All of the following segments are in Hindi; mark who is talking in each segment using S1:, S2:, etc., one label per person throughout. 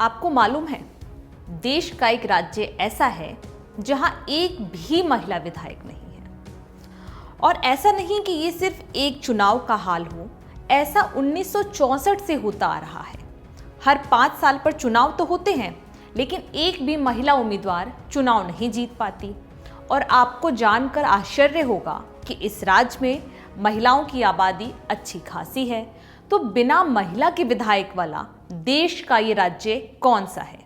S1: आपको मालूम है, देश का एक राज्य ऐसा है जहां एक भी महिला विधायक नहीं है। और ऐसा नहीं कि ये सिर्फ एक चुनाव का हाल हो, ऐसा 1964 से होता आ रहा है। हर 5 साल पर चुनाव तो होते हैं, लेकिन एक भी महिला उम्मीदवार चुनाव नहीं जीत पाती। और आपको जानकर आश्चर्य होगा कि इस राज्य में महिलाओं की आबादी अच्छी खासी है, तो बिना महिला के विधायक वाला देश का ये राज्य कौन सा है?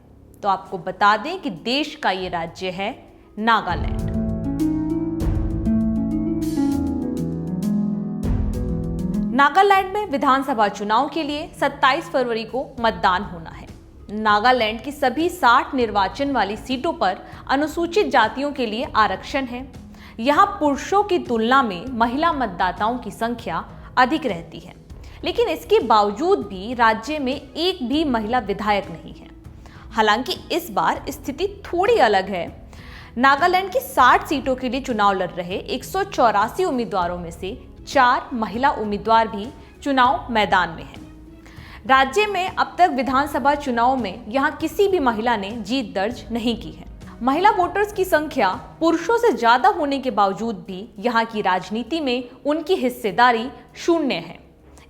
S1: तो आपको बता दें कि देश का ये राज्य है नागालैंड। नागालैंड में विधानसभा चुनाव के लिए 27 फरवरी को मतदान होना है। नागालैंड की सभी 60 निर्वाचन वाली सीटों पर अनुसूचित जातियों के लिए आरक्षण है। यहाँ पुरुषों की तुलना में महिला मतदाताओं की संख्या अधिक रहती है, लेकिन इसके बावजूद भी राज्य में एक भी महिला विधायक नहीं है। हालांकि इस बार स्थिति थोड़ी अलग है। नागालैंड की 60 सीटों के लिए चुनाव लड़ रहे 184 उम्मीदवारों में से 4 महिला उम्मीदवार भी चुनाव मैदान में हैं। राज्य में अब तक विधानसभा चुनाव में यहां किसी भी महिला ने जीत दर्ज नहीं की है। महिला वोटर्स की संख्या पुरुषों से ज्यादा होने के बावजूद भी यहां की राजनीति में उनकी हिस्सेदारी शून्य है।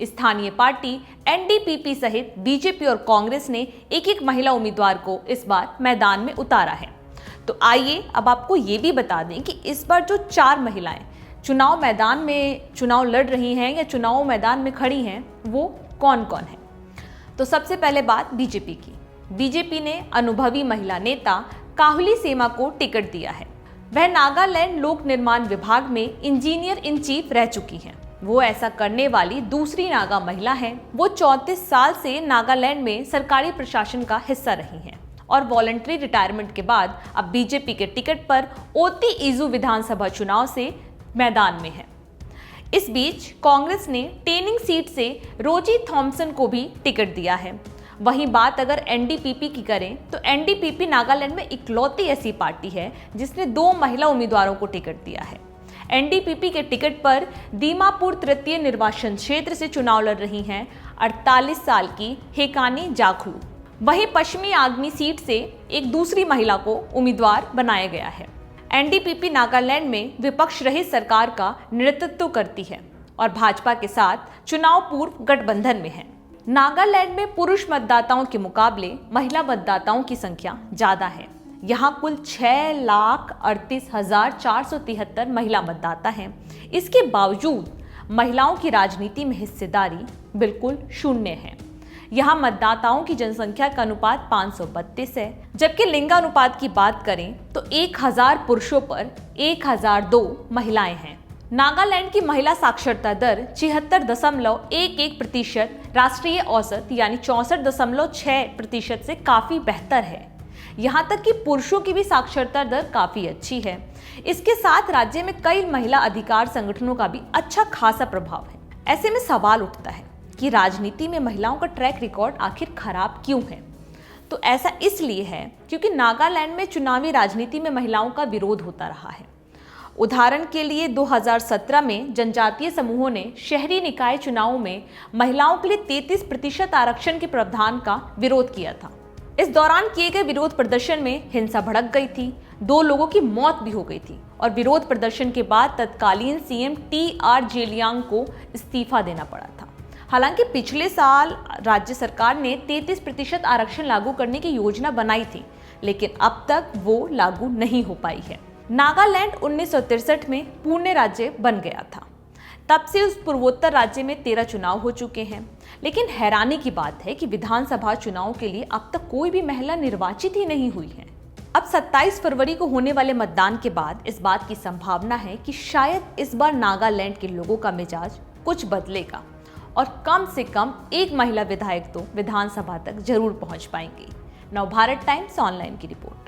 S1: स्थानीय पार्टी एनडीपीपी सहित बीजेपी और कांग्रेस ने एक एक महिला उम्मीदवार को इस बार मैदान में उतारा है। तो आइए अब आपको ये भी बता दें कि इस बार जो 4 महिलाएं चुनाव मैदान में चुनाव लड़ रही हैं या चुनाव मैदान में खड़ी हैं, वो कौन कौन है। तो सबसे पहले बात बीजेपी की। बीजेपी ने अनुभवी महिला नेता काहुली सेमा को टिकट दिया है। वह नागालैंड लोक निर्माण विभाग में इंजीनियर इन चीफ रह चुकी हैं। वो ऐसा करने वाली दूसरी नागा महिला है। वो 34 साल से नागालैंड में सरकारी प्रशासन का हिस्सा रही हैं और वॉलंटरी रिटायरमेंट के बाद अब बीजेपी के टिकट पर ओती इजू विधानसभा चुनाव से मैदान में है। इस बीच कांग्रेस ने टेनिंग सीट से रोजी थॉम्सन को भी टिकट दिया है। वहीं बात अगर एनडीपीपी की करें तो एनडीपीपी नागालैंड में इकलौती ऐसी पार्टी है जिसने 2 महिला उम्मीदवारों को टिकट दिया है। एनडीपीपी के टिकट पर दीमापुर तृतीय निर्वाचन क्षेत्र से चुनाव लड़ रही हैं 48 साल की हेकानी जाखलू। वहीं पश्चिमी आगनी सीट से एक दूसरी महिला को उम्मीदवार बनाया गया है। एनडीपीपी नागालैंड में विपक्ष रहित सरकार का नेतृत्व करती है और भाजपा के साथ चुनाव पूर्व गठबंधन में है। नागालैंड में पुरुष मतदाताओं के मुकाबले महिला मतदाताओं की संख्या ज्यादा है। यहाँ कुल 6,38,473 महिला मतदाता हैं। इसके बावजूद महिलाओं की राजनीति में हिस्सेदारी बिल्कुल शून्य है। यहाँ मतदाताओं की जनसंख्या का अनुपात 532 है, जबकि लिंगानुपात की बात करें तो 1000 पुरुषों पर 1002 महिलाएं हैं। नागालैंड की महिला साक्षरता दर 76.11% राष्ट्रीय औसत यानी 64.6% से काफी बेहतर है। यहाँ तक कि पुरुषों की भी साक्षरता दर काफी अच्छी है। इसके साथ राज्य में कई महिला अधिकार संगठनों का भी अच्छा खासा प्रभाव है। ऐसे में सवाल उठता है कि राजनीति में महिलाओं का ट्रैक रिकॉर्ड आखिर खराब क्यों है। तो ऐसा इसलिए है क्योंकि नागालैंड में चुनावी राजनीति में महिलाओं का विरोध होता रहा है। उदाहरण के लिए 2017 में जनजातीय समूहों ने शहरी निकाय चुनावों में महिलाओं के लिए 33% आरक्षण के प्रावधान का विरोध किया था। इस दौरान किए गए विरोध प्रदर्शन में हिंसा भड़क गई थी, 2 लोगों की मौत भी हो गई थी और विरोध प्रदर्शन के बाद तत्कालीन सीएम टी.आर. जेलियांग को इस्तीफा देना पड़ा था। हालांकि पिछले साल राज्य सरकार ने 33% आरक्षण लागू करने की योजना बनाई थी, लेकिन अब तक वो लागू नहीं हो पाई है। नागालैंड 1963 में पूर्ण राज्य बन गया था। तब से उस पूर्वोत्तर राज्य में 13 चुनाव हो चुके हैं, लेकिन हैरानी की बात है कि विधानसभा चुनाव के लिए अब तक कोई भी महिला निर्वाचित ही नहीं हुई है। अब 27 फरवरी को होने वाले मतदान के बाद इस बात की संभावना है कि शायद इस बार नागालैंड के लोगों का मिजाज कुछ बदलेगा और कम से कम एक महिला विधायक तो विधानसभा तक जरूर पहुंच पाएंगी। नवभारत टाइम्स ऑनलाइन की रिपोर्ट।